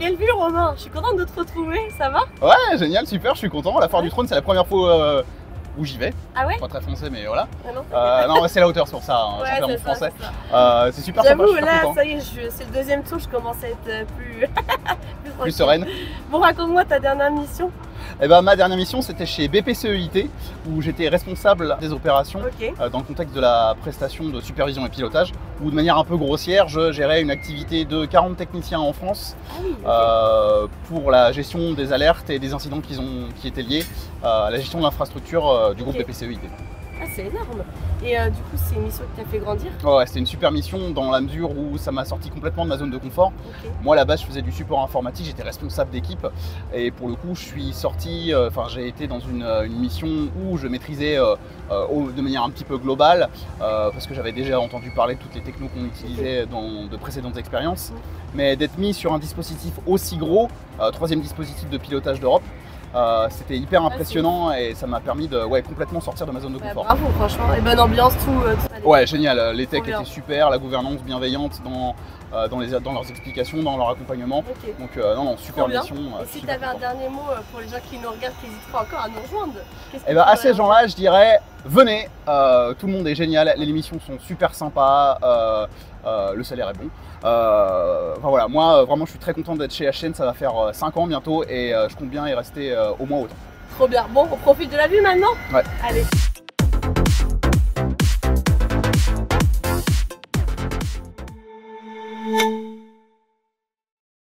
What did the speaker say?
Quelle vue, Romain! Je suis contente de te retrouver, ça va? Ouais, génial, super, je suis content. La Foire du Trône, c'est la première fois où j'y vais. Ah ouais? Pas très français, mais voilà. Ah non, Non, c'est la hauteur, c'est pour ça, hein, ouais, sans faire mon c'est ça, français. C'est super sympa, j'avoue, je suis super là, content. ça y est, c'est le deuxième tour, je commence à être plus, Plus tranquille. sereine. Bon, raconte-moi ta dernière mission. Et ben, ma dernière mission, c'était chez BPCEIT, où j'étais responsable des opérations Ok. dans le contexte de la prestation de supervision et pilotage, où de manière un peu grossière, je gérais une activité de 40 techniciens en France Ah oui, ok. pour la gestion des alertes et des incidents qui étaient liés à la gestion de l'infrastructure du groupe Ok. BPCEIT. Ah, c'est énorme. Et du coup, c'est une mission qui t'a fait grandir? Ouais, c'était une super mission dans la mesure où ça m'a sorti complètement de ma zone de confort. Ok. Moi, à la base, je faisais du support informatique, j'étais responsable d'équipe et pour le coup, je suis sorti, j'ai été dans une mission où je maîtrisais de manière un petit peu globale parce que j'avais déjà entendu parler de toutes les technos qu'on utilisait dans de précédentes expériences, mais d'être mis sur un dispositif aussi gros, troisième dispositif de pilotage d'Europe, c'était hyper impressionnant et ça m'a permis de complètement sortir de ma zone de confort. Bravo, franchement. Et bonne ambiance, tout allait. Ouais, génial. Les techs Trop bien. étaient super, la gouvernance bienveillante dans leurs explications, dans leur accompagnement. Ok. Donc, non, super Trop bien. mission. Et si tu super avais un content. dernier mot pour les gens qui nous regardent, qui n'hésitent pas encore à nous rejoindre, qu'est-ce que Et ben, tu à ces aurais gens-là, je dirais, venez, tout le monde est génial, les émissions sont super sympas, le salaire est bon. Enfin voilà, moi vraiment je suis très content d'être chez HN, ça va faire 5 ans bientôt et je compte bien y rester au moins autant. Trop bien. Bon, on profite de la vue maintenant? Ouais. Allez.